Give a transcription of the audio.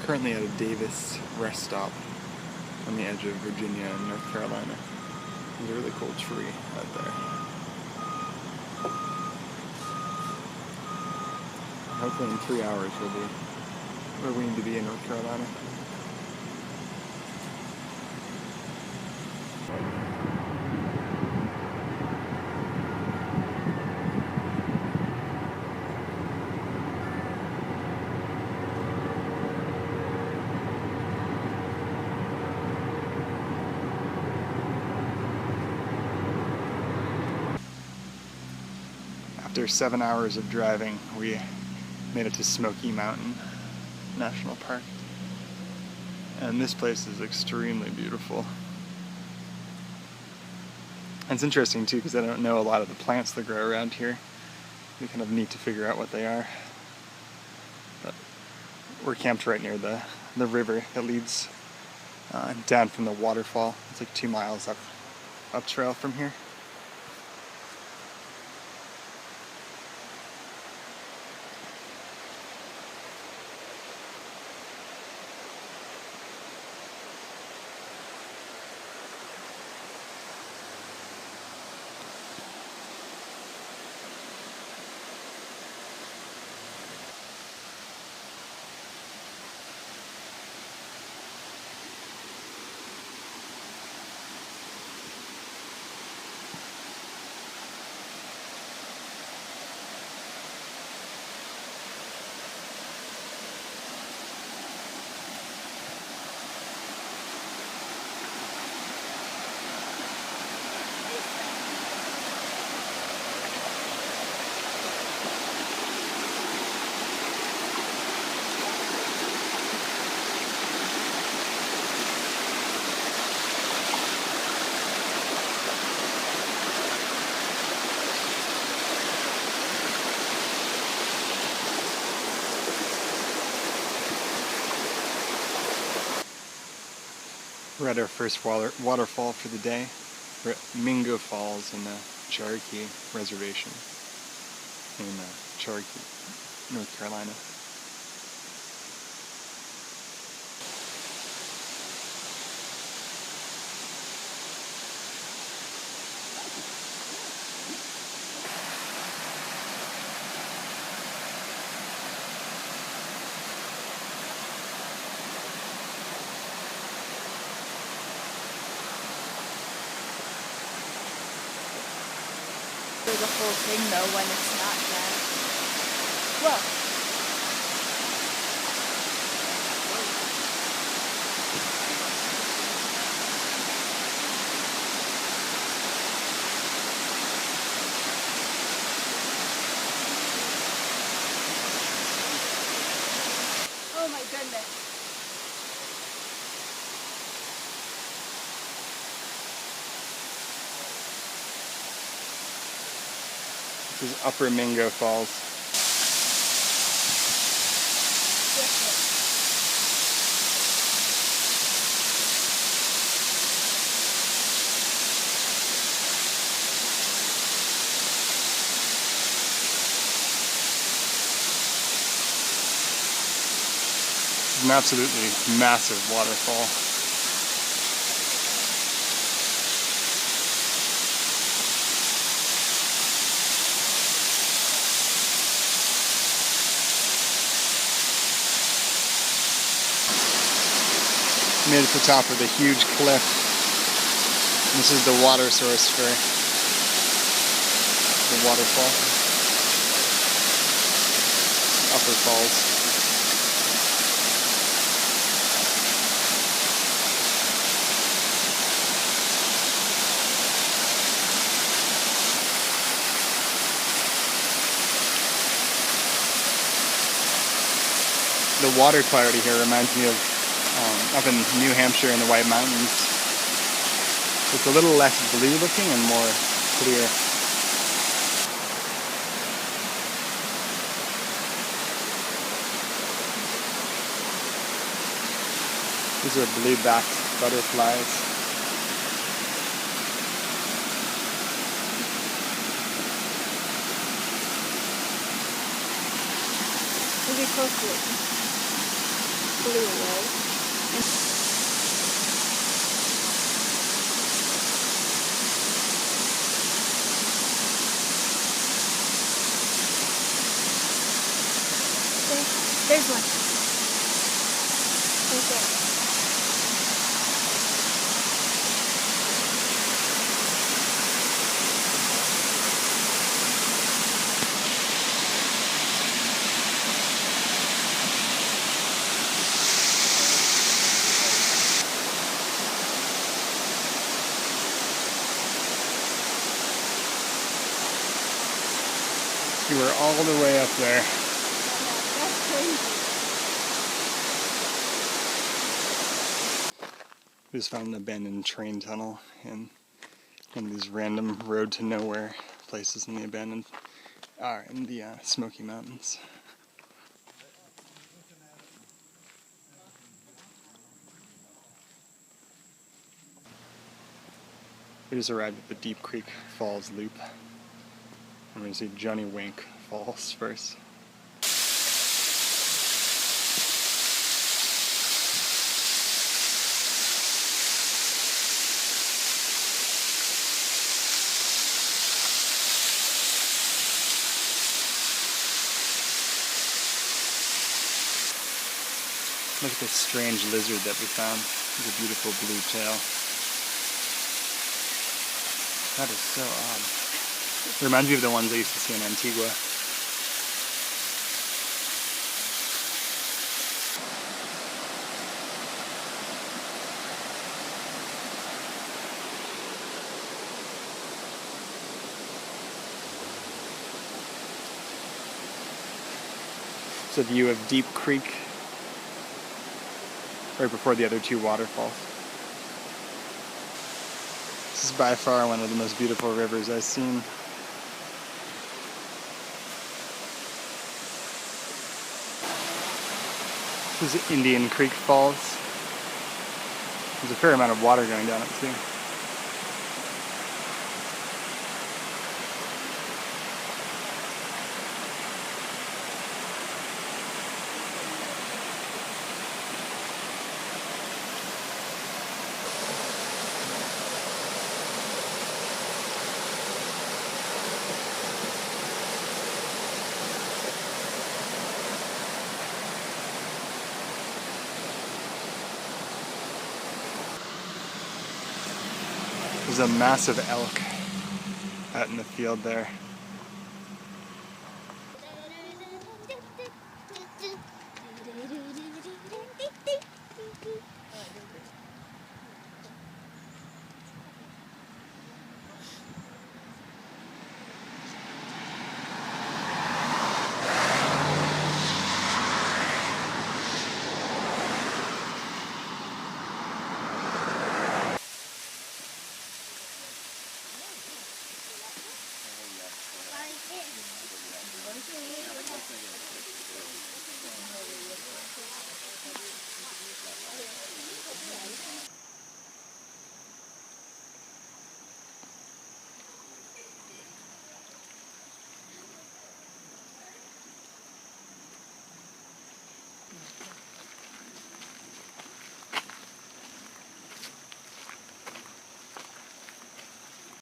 currently at a Davis rest stop on the edge of Virginia and North Carolina. There's a really cool tree out there. Hopefully in 3 hours we'll be where we need to be in North Carolina. After 7 hours of driving, we made it to Smoky Mountain National Park. And this place is extremely beautiful. And it's interesting too, because I don't know a lot of the plants that grow around here. We kind of need to figure out what they are. But we're camped right near the river that leads down from the waterfall. It's like 2 miles up trail from here. We're at our first waterfall for the day. We're at Mingo Falls in the Cherokee Reservation in Cherokee, North Carolina. The whole thing though when it's not that. Well. Oh my goodness. This is Upper Mingo Falls. It's an absolutely massive waterfall. Made it to the top of the huge cliff. This is the water source for the waterfall. Upper Falls. The water clarity here reminds me of up in New Hampshire in the White Mountains. It's a little less blue looking and more clear. These are blue-backed butterflies. Really close to it. blew away. And there's one. Right there. You were all the way up there. That's crazy. We just found an abandoned train tunnel in one of these random road to nowhere places in the Smoky Mountains. We just arrived at the Deep Creek Falls loop. I'm going to see Johnny Wink Falls first. Look at this strange lizard that we found. It's a beautiful blue tail. That is so odd. It reminds me of the ones I used to see in Antigua. It's a view of Deep Creek right before the other two waterfalls. This is by far one of the most beautiful rivers I've seen. This is Indian Creek Falls. There's a fair amount of water going down it too. There's a massive elk out in the field there.